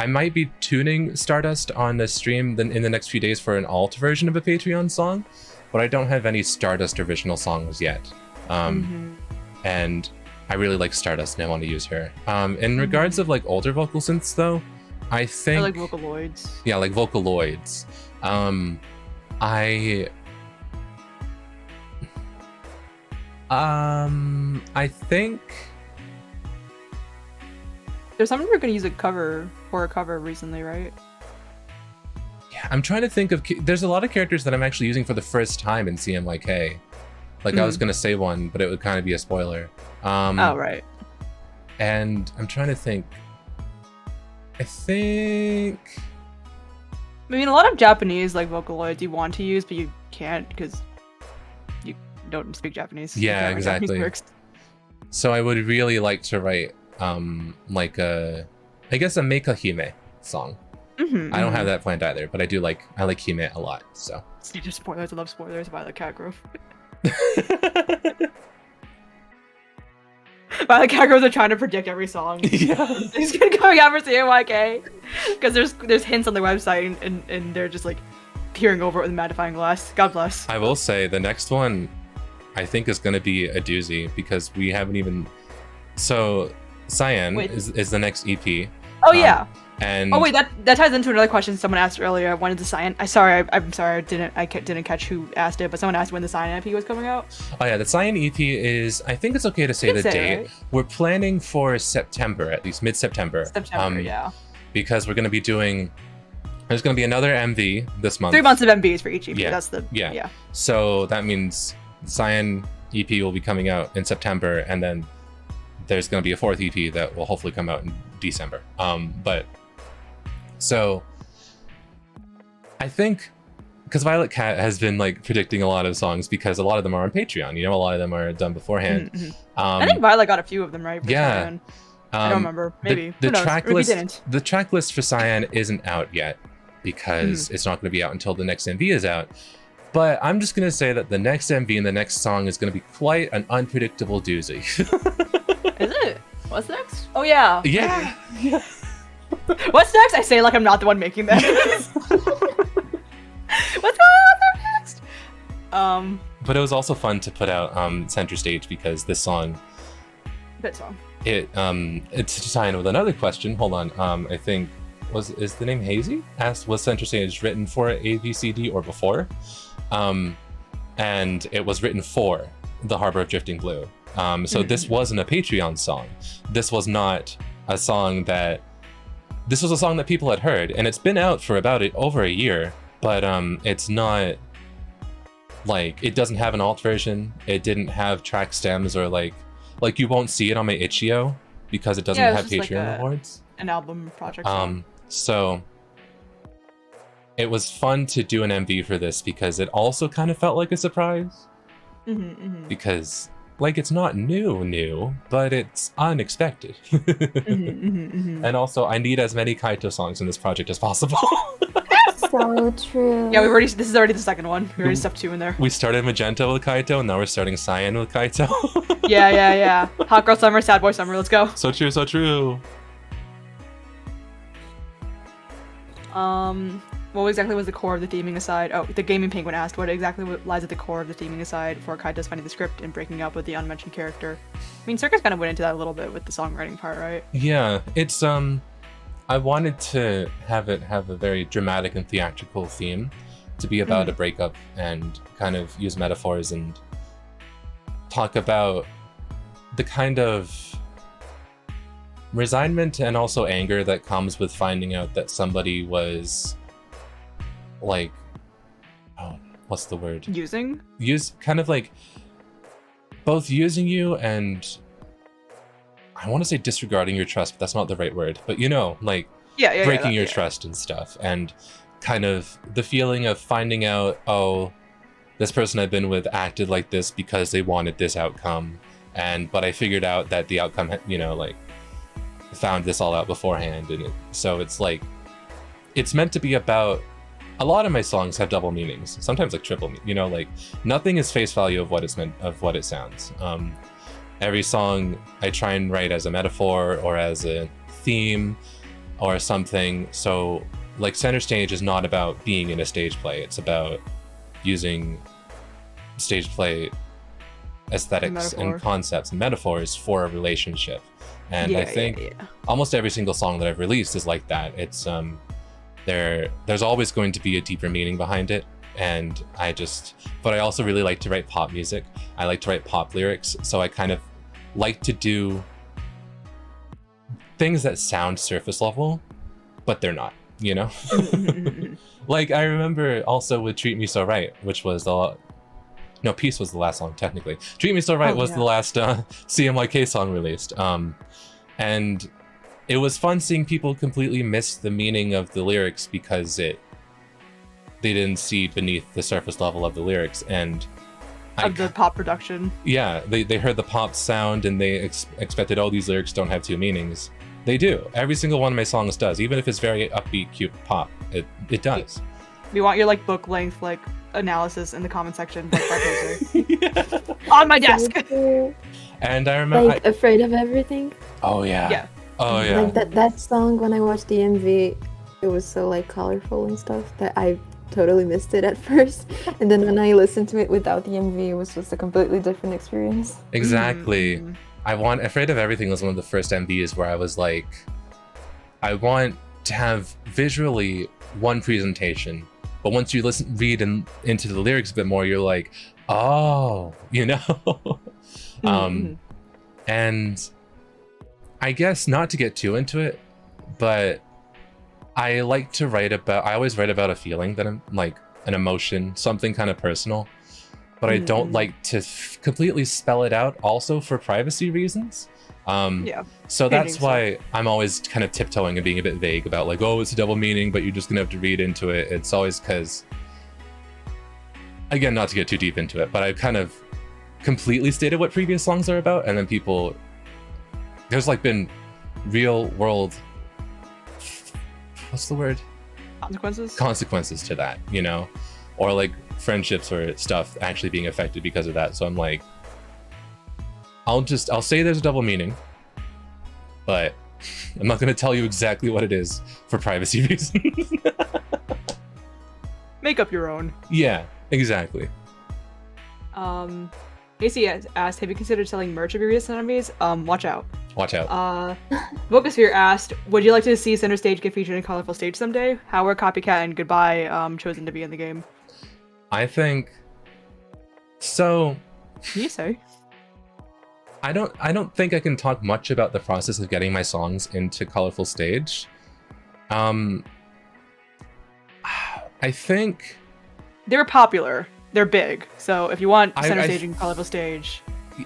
might be tuning Stardust on the stream in the next few days for an alt version of a Patreon song, but I don't have any Stardust original songs yet. And I really like Stardust and I want to use her. In regards of like older vocal synths though, I think... I like Vocaloids. Yeah, like Vocaloids. I think... There's someone we're gonna use a cover recently, right? Yeah, I'm trying to think of... There's a lot of characters that I'm actually using for the first time in CMYK. Like, I was gonna say one, but it would kind of be a spoiler. Oh, right. And I'm trying to think... I mean, a lot of Japanese, like, Vocaloids you want to use, but you can't because you don't speak Japanese. Yeah, exactly. So I would really like to write like a, I guess a Meika Hime song. I don't have that planned either, but I like Hime a lot. So Just spoilers. I love spoilers. Violet Catgrove. Violet Catgroves are trying to predict every song. Yeah, It's gonna coming out for CMYK because there's hints on the website and they're just like peering over it with a magnifying glass. God bless. I will say the next one I think is going to be a doozy because we haven't even. So Cyan is the next EP. Oh yeah. And oh wait, that ties into another question someone asked earlier. When is the Cyan? I'm sorry, I didn't catch who asked it, but someone asked when the Cyan EP was coming out. Oh yeah, the Cyan EP is. I think it's okay to say the date. Right? We're planning for September, at least mid-September. September, yeah. Because we're going to be doing. There's going to be another MV this month. 3 months of MVs for each EP. Yeah. That's the yeah. So that means Cyan EP will be coming out in September, and then there's going to be a 4th EP that will hopefully come out in December. So I think because Violet Cat has been like predicting a lot of songs because a lot of them are on Patreon. You know, a lot of them are done beforehand. I think Violet got a few of them right. Yeah. I don't remember. Maybe the who knows? track Or list. he didn't. The track list for Cyan isn't out yet because it's not going to be out until the next MV is out. But I'm just going to say that the next MV and the next song is going to be quite an unpredictable doozy. Is it? What's next? Oh yeah. Yeah. What's next? I say like I'm not the one making that. What's going on next? But it was also fun to put out Center Stage because this song. That song. It's to tie in with another question. Hold on. I think is the name Hazy? Asked was Center Stage written for ABCD or before? And it was written for The Harbor of Drifting Blue. So this wasn't a Patreon song. This was not a song that. This was a song that people had heard, and it's been out for about over a year, but it's not like it doesn't have an alt version. It didn't have track stems or like you won't see it on my itch.io because it doesn't have Patreon like rewards. An album project. So it was fun to do an MV for this because it also kind of felt like a surprise. Because like it's not new, but it's unexpected. And also, I need as many Kaito songs in this project as possible. So true. Yeah, this is already the second one. We already stuck 2 in there. We started Magenta with Kaito, and now we're starting Cyan with Kaito. Yeah. Hot Girl Summer, Sad Boy Summer. Let's go. So true. What exactly was the core of the theming aside? Oh, the Gaming Penguin asked what exactly lies at the core of the theming aside for Kaito's finding the script and breaking up with the unmentioned character. I mean, Circus kind of went into that a little bit with the songwriting part, right? Yeah, it's I wanted to have it have a very dramatic and theatrical theme, to be about a breakup and kind of use metaphors and talk about the kind of resignment and also anger that comes with finding out that somebody was like, oh, what's the word? Kind of like both using you and I want to say disregarding your trust, but that's not the right word. But you know, like breaking your trust and stuff, and kind of the feeling of finding out, oh, this person I've been with acted like this because they wanted this outcome, but I figured out that the outcome, you know, like found this all out beforehand, and so it's like it's meant to be about. A lot of my songs have double meanings, sometimes like triple, you know, like nothing is face value of what it's meant, of what it sounds. Every song I try and write as a metaphor or as a theme or something. So like Center Stage is not about being in a stage play. It's about using stage play aesthetics and concepts and metaphors for a relationship. And I think almost every single song that I've released is like that. It's there's always going to be a deeper meaning behind it. And but I also really like to write pop music. I like to write pop lyrics. So I kind of like to do things that sound surface level, but they're not, you know? Like I remember also with Treat Me So Right, which was Peace was the last song technically. Treat Me So Right was the last CMYK song released. And it was fun seeing people completely miss the meaning of the lyrics because they didn't see beneath the surface level of the lyrics. And of the pop production. Yeah, they heard the pop sound and they expected, oh, these lyrics don't have two meanings. They do. Every single one of my songs does, even if it's very upbeat, cute pop. It does. We want your like book length like analysis in the comment section, like by poster. On my desk. And I remember Like Afraid of Everything. Oh yeah. Yeah. Oh yeah. Like that song, when I watched the MV, it was so like colorful and stuff that I totally missed it at first. And then when I listened to it without the MV, it was just a completely different experience. Exactly. Afraid of Everything was one of the first MVs where I was like, I want to have visually one presentation, but once you read into the lyrics a bit more, you're like, oh, you know. And I guess not to get too into it, but I always write about a feeling that I'm like an emotion, something kind of personal, but I don't like to completely spell it out also for privacy reasons. So that's why I'm always kind of tiptoeing and being a bit vague about like, oh, it's a double meaning, but you're just gonna have to read into it. It's always because, again, not to get too deep into it, but I've kind of completely stated what previous songs are about, and then there's like been real world, what's the word? Consequences to that, you know? Or like friendships or stuff actually being affected because of that. So I'm like, I'll say there's a double meaning, but I'm not going to tell you exactly what it is for privacy reasons. Make up your own. Yeah, exactly. Casey asked, have you considered selling merch of your recent enemies? Watch out. Watch out. Vocasphere asked, would you like to see Center Stage get featured in a colorful stage someday? How were Copycat and Goodbye chosen to be in the game? I think so. You say. I don't think I can talk much about the process of getting my songs into colorful stage. I think they're popular. They're big. So if you want Center Stage and colorful stage,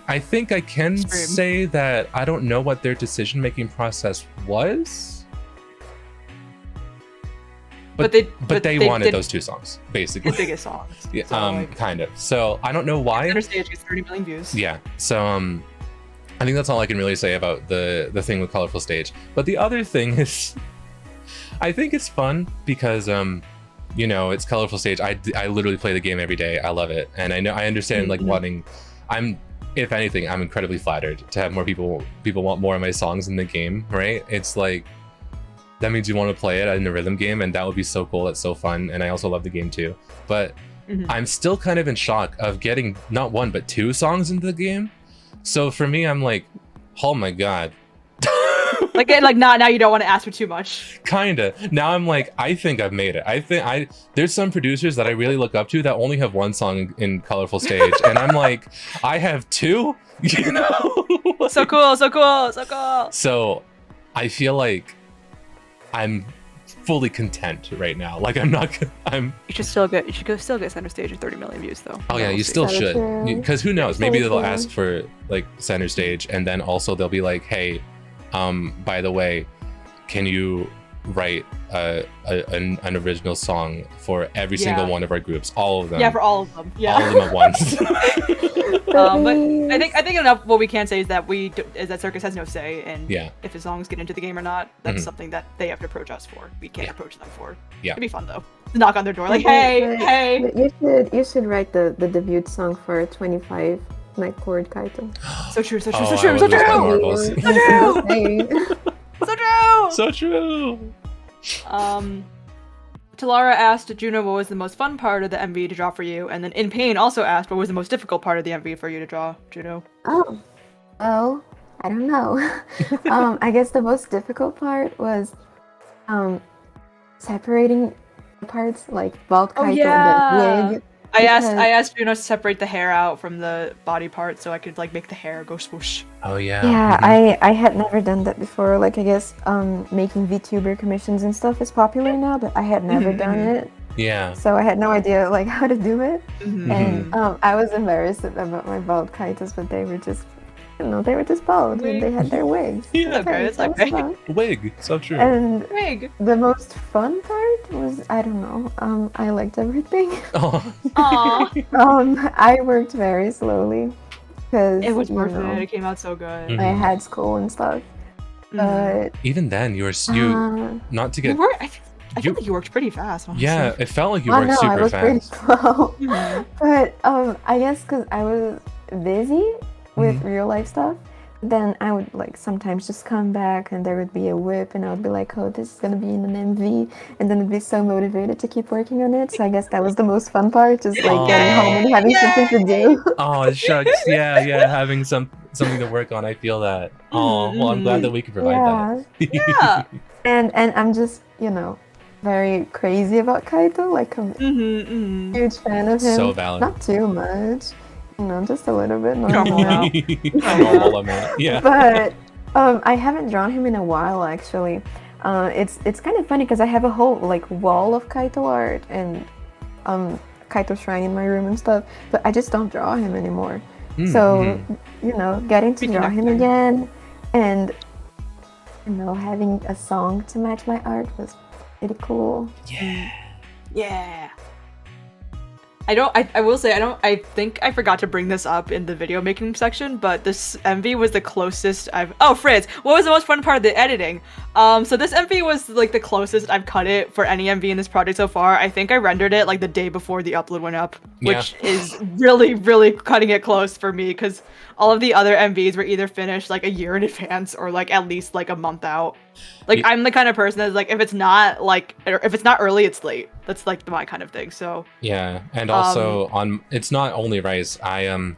I think I can say that I don't know what their decision-making process was. But they wanted those two songs, basically. The biggest songs. Yeah, so, kind of. So I don't know why. Center Stage gets 30 million views. Yeah. So I think that's all I can really say about the thing with colorful stage. But the other thing is, I think it's fun because you know, it's colorful stage. I literally play the game every day. I love it, and I understand like wanting. If anything, I'm incredibly flattered to have more people want more of my songs in the game. Right? It's like, that means you want to play it in the rhythm game, and that would be so cool. That's so fun, and I also love the game too. But I'm still kind of in shock of getting not one but two songs into the game. So for me, I'm like, oh my god. like now you don't want to ask for too much. Kinda. Now I'm like, I think I've made it. There's some producers that I really look up to that only have one song in colorful stage, and I'm like, I have two, you know? So cool. So I feel like I'm fully content right now. Like You should still get Center Stage at 30 million views though. Oh yeah, you still should. Because who knows? Maybe they'll ask for like Center Stage, and then also they'll be like, hey, by the way, can you write an original song for every single one of our groups, all of them? Yeah, for all of them. Yeah, all of them at once. But I think enough. What we can say is that Circus has no say in if the songs get into the game or not. That's something that they have to approach us for. We can't approach them for. Yeah, it'd be fun though. Knock on their door like, hey. You should write the debut song for 25. My chord Kaito. So true. So true. Talara asked Juno what was the most fun part of the MV to draw for you, and then In Pain also asked what was the most difficult part of the MV for you to draw, Juno. Oh, I don't know. I guess the most difficult part was separating the parts, like bald Kaito and the wig. I asked Juno to separate the hair out from the body part so I could like make the hair go swoosh. Oh yeah. Yeah, I had never done that before. Like I guess making VTuber commissions and stuff is popular now, but I had never done it. Yeah. So I had no idea like how to do it, and I was embarrassed about my bald Kaitos, but they were just they were just bald and they had their wigs. Yeah, okay, it's that was okay. fun. Wig, so true. And Big. the most fun part was, I don't know, I liked everything. Oh. Aw. I worked very slowly because It was worth it. It came out so good. Mhm. I had school and stuff. Mhm. But Even then, you not to You get. worked, I feel like you worked pretty fast, honestly. Yeah, it felt like you I worked know, I super was pretty fast. slow. Mhm. But I guess because I was busy with Mm-hmm. real life stuff, then I would like sometimes just come back and there would be a whip and I would be like, oh, this is gonna be in an MV, and then I'd be so motivated to keep working on it. So I guess that was the most fun part, just like getting home and having something to do. Oh shucks, yeah, having something to work on. I feel that. Oh, well, I'm glad that we could provide that. Yeah. And I'm just, very crazy about Kaito. Like I'm Mm-hmm. a huge fan of him. So valid. Not too much, just a little bit. Normal normal. amount. Normal amount. Yeah. But I haven't drawn him in a while actually. It's kind of funny because I have a whole like wall of Kaito art and Kaito shrine in my room and stuff, but I just don't draw him anymore. So getting to draw him again and having a song to match my art was pretty cool. Yeah. I will say, I think I forgot to bring this up in the video making section, but this MV was the closest oh, Fritz, what was the most fun part of the editing? So this MV was like the closest I've cut it for any MV in this project so far. I think I rendered it like the day before the upload went up, which is really, really cutting it close for me, because all of the other MVs were either finished like a year in advance or like at least like a month out. Like I'm the kind of person that's like, if it's not early, it's late. That's like my kind of thing. So yeah, and also it's not only Rice. I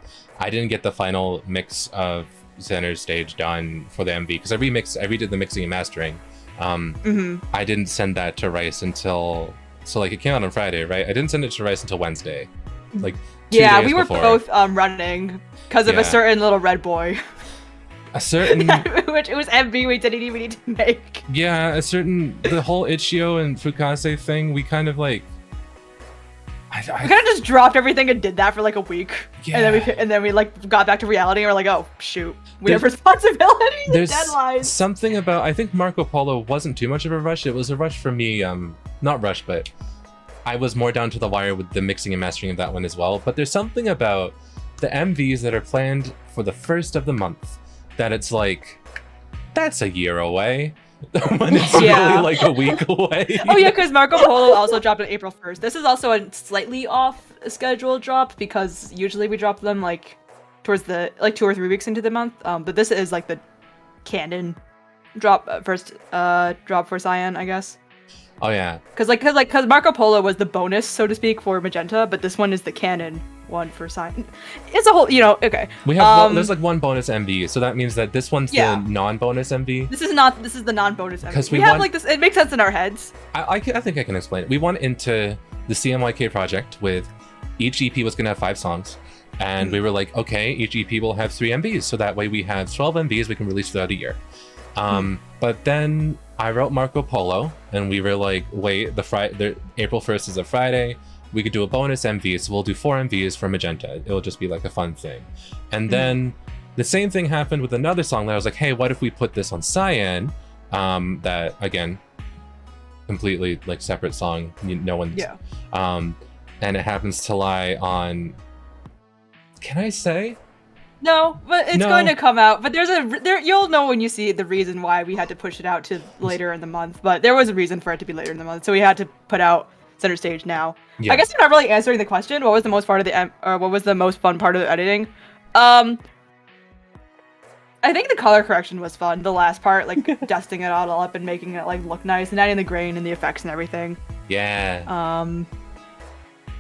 didn't get the final mix of Center Stage done for the MV because I redid the mixing and mastering. I didn't send that to Rice until it came out on Friday, right? I didn't send it to Rice until Wednesday, like 2 days we were before. both running because of a certain little red boy. A certain which it was MV we didn't even need to make. Yeah, the whole Ichio and Fukase thing, we kind of like we kind of just dropped everything and did that for like a week. Yeah. And then we like got back to reality and we're like, oh shoot, we have responsibilities and there's deadlines. Something about, I think Marco Polo wasn't too much of a rush. It was a rush for me, not rush, but I was more down to the wire with the mixing and mastering of that one as well. But there's something about the MVs that are planned for the first of the month that it's like, that's a year away. When it's really like a week away. Oh yeah, because Marco Polo also dropped on April 1st. This is also a slightly off schedule drop because usually we drop them like towards the 2 or 3 weeks into the month. But this is like the canon drop first drop for Cyan, I guess. Oh yeah. Because Marco Polo was the bonus, so to speak, for Magenta, but this one is the canon one for Cyan. It's a whole, okay. We have there's like one bonus MV, so that means that this one's the non-bonus MV. This is the non-bonus MV. Because we have like this. It makes sense in our heads. I think I can explain it. We went into the CMYK project with each EP was gonna have 5 songs, and we were like, okay, each EP will have 3 MVs, so that way we have 12 MVs we can release throughout a year. But then I wrote Marco Polo, and we were like, wait, April 1st is a Friday. We could do a bonus MV, so we'll do 4 MVs for Magenta. It'll just be like a fun thing. And then the same thing happened with another song that I was like, hey, what if we put this on Cyan? That, again, completely like separate song. No one's... Yeah. And it happens to lie on... Can I say? No, but it's going to come out. But you'll know when you see the reason why we had to push it out to later in the month. But there was a reason for it to be later in the month, so we had to put out Center Stage now. Yeah. I guess you're not really answering the question. What was the most part of what was the most fun part of the editing? I think the color correction was fun. The last part, like dusting it all up and making it like look nice and adding the grain and the effects and everything. Yeah.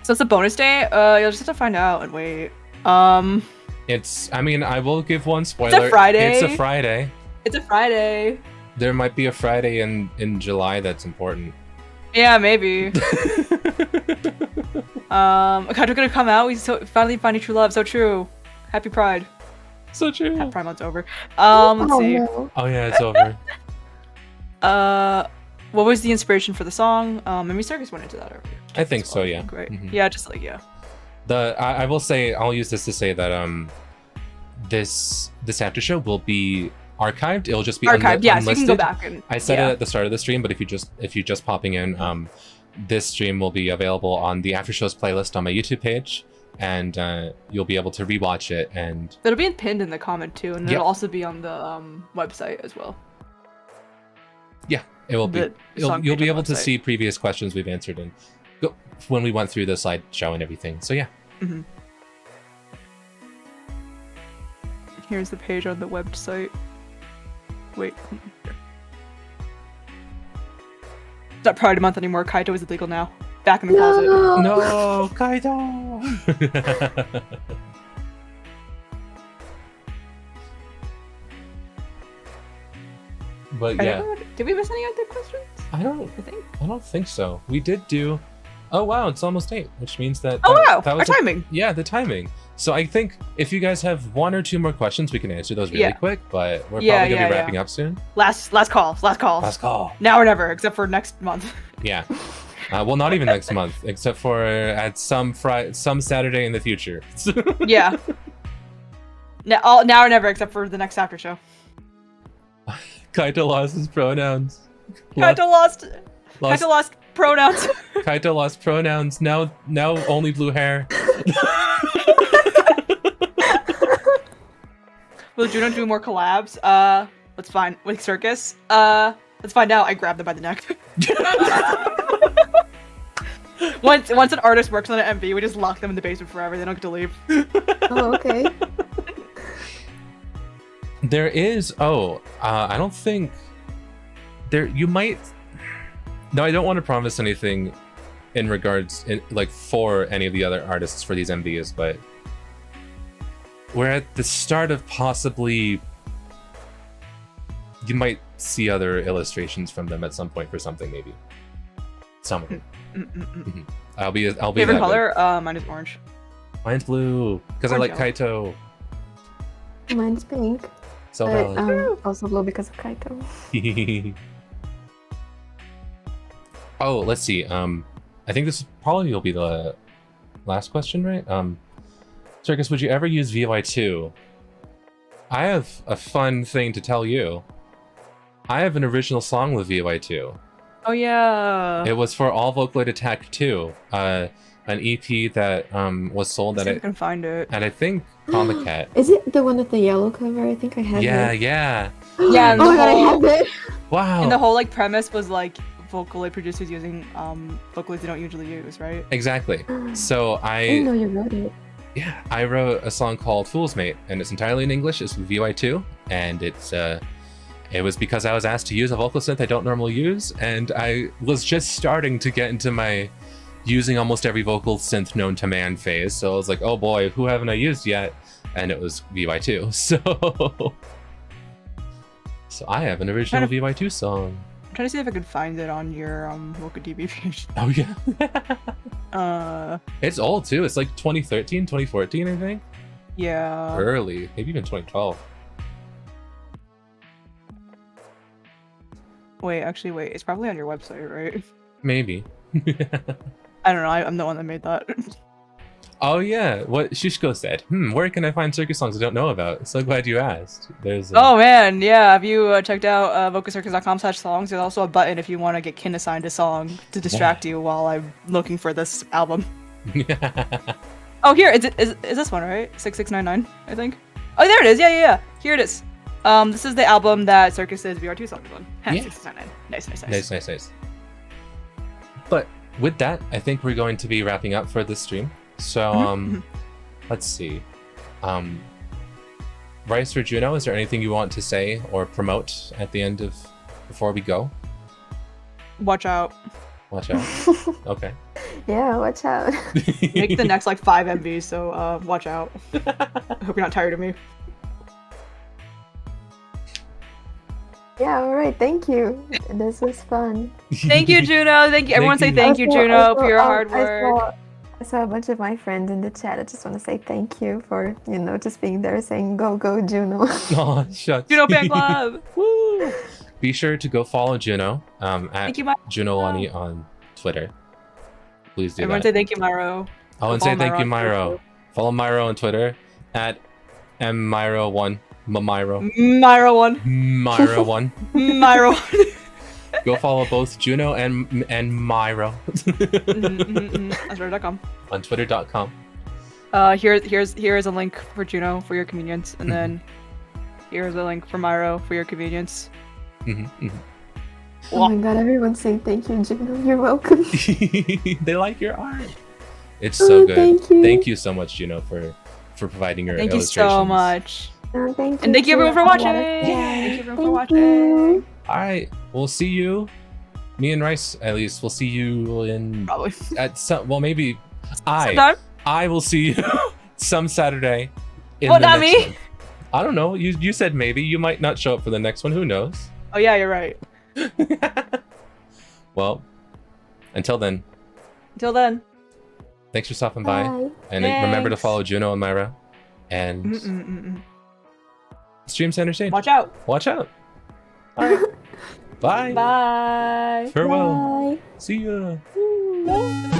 So it's a bonus day. You'll just have to find out and wait. I will give one spoiler. It's a Friday. It's a Friday. There might be a Friday in July that's important. Yeah, maybe. God, we're gonna come out. We finally finding true love. So true. Happy Pride. So true. Pride month's over. Let's see. No. Oh yeah, it's over. What was the inspiration for the song? Maybe Circus went into that earlier. I think so. Yeah. Great. Mm-hmm. Yeah, just like I will say, I'll use this to say that this after show will be archived. It'll just be Archived, yeah, so you can go unlisted. back and I said it at the start of the stream, but if you're just popping in, this stream will be available on the after shows playlist on my YouTube page, and you'll be able to rewatch it. And it'll be pinned in the comment too, and Yep. it'll also be on the website as well. yeah, it will be. The song You'll page be on the able to website. see previous questions we've answered and when we went through the slideshow and everything. So yeah. Mm-hmm. Here's the page on the website. Wait. It's not Pride Month anymore. Kaito is illegal now. Back in the closet. No, Kaito. But I yeah, don't know, did we miss any other questions? I don't think so. We did do. Oh wow, it's almost 8, which means that. Oh wow, that our was timing. Yeah, the timing. So I think if you guys have 1 or 2 more questions, we can answer those really Yeah. quick. But we're Yeah, probably gonna yeah, be yeah. wrapping up soon. Last call. Last call. Now or never, except for next month. Yeah. Well, not even next month, except for at some Saturday in the future. Yeah. Now or never, except for the next after show. Kaito lost his pronouns. Kaito lost pronouns. Kaito lost pronouns. Now only blue hair. Will Juno do more collabs? Let's find with Circus. Let's find out. I grabbed them by the neck. Once an artist works on an MV, we just lock them in the basement forever. They don't get to leave. Oh, okay. There is. I don't think there. You might. No, I don't want to promise anything in regards, for any of the other artists for these MVs, but we're at the start of possibly. You might see other illustrations from them at some point for something, maybe. Some of them. I'll be. Favorite that color? Mine is orange. Mine's blue because I like Orange. Kaito. Mine's pink. So But valid. also blue because of Kaito. Oh, let's see. I think this probably will be the last question, right? Circus, would you ever use VY2? I have a fun thing to tell you. I have an original song with VY2. Oh yeah. It was for All Vocaloid Attack 2, an EP that was sold Let's at see if I can find it. I think Comic Cat. Is it the one with the yellow cover? I think I have Yeah, it. yeah. Yeah, and Oh the my god, I whole- have it. Wow. And the whole premise was Vocaloid producers using Vocaloids they don't usually use, right? Exactly. So I didn't know you wrote it. Yeah, I wrote a song called Fool's Mate, and it's entirely in English. It's with VY2, and it was because I was asked to use a vocal synth I don't normally use, and I was just starting to get into my using almost every vocal synth known to man phase. So I was like, oh boy, who haven't I used yet? And it was VY2. So I have an original VY2 song. I'm trying to see if I could find it on your VocaDB page. Oh yeah. It's old too. It's like 2013, 2014, I think. Yeah. Early, maybe even 2012. Wait, it's probably on your website, right? Maybe. I don't know. I'm the one that made that. Oh yeah, what Shushko said. Where can I find circus songs I don't know about? So glad you asked. There's. Oh man, yeah. Have you checked out vocacircus.com/songs? There's also a button if you want to get Kin assigned a song to distract you while I'm looking for this album. Oh, here is this one right? 6699, I think. Oh, there it is. Yeah. Here it is. This is the album that Circus's VR2 song is on. Yeah. 6699. Nice. But with that, I think we're going to be wrapping up for this stream. So let's see. Rice or Juno, is there anything you want to say or promote at the end of before we go? Watch out. Watch out. Okay. Yeah, watch out. Make the next 5 MVs, so watch out. I hope you're not tired of me. Yeah, alright, thank you. This was fun. Thank you, Juno. Thank you. Everyone say thank you, Juno, for your hard work. I saw a bunch of my friends in the chat. I just want to say thank you for, just being there saying go Juno. Oh, shucks. Juno Fan Club. Woo! Be sure to go follow Juno at Thank you, Myro. Junolani on Twitter. Please do Everyone that. say thank you, Myro. Oh, and Follow say thank you, Myro on Myro. Twitter. Follow Myro on Twitter at M Myro 1. Myro. Myra 1. Myro 1. Myra 1. Go follow both Juno and Myro That's right.com. on twitter.com. Here's a link for Juno for your convenience, and then here's a link for Myro for your convenience. Oh my god, everyone's saying thank you, Juno. You're welcome. They like your art. It's so good. Thank you. Thank you so much, Juno, for providing your Thank you illustrations. so much. Thank you. And thank you everyone for watching. Yeah. Thank you everyone for Thank watching. you. All right, we'll see you. Me and Rice, at least, we'll see you in Probably. at some. Well, maybe Sometime. I will see you some Saturday. In Well, the not next me. one. I don't know. You said maybe. You might not show up for the next one. Who knows? Oh yeah, you're right. Well, until then, Until then. thanks for stopping by. Bye. And remember to Thanks. follow Juno and Myra. And stream Center Stage. Watch out. Watch out. All right. Bye. Bye. Farewell. Bye. See ya. Bye.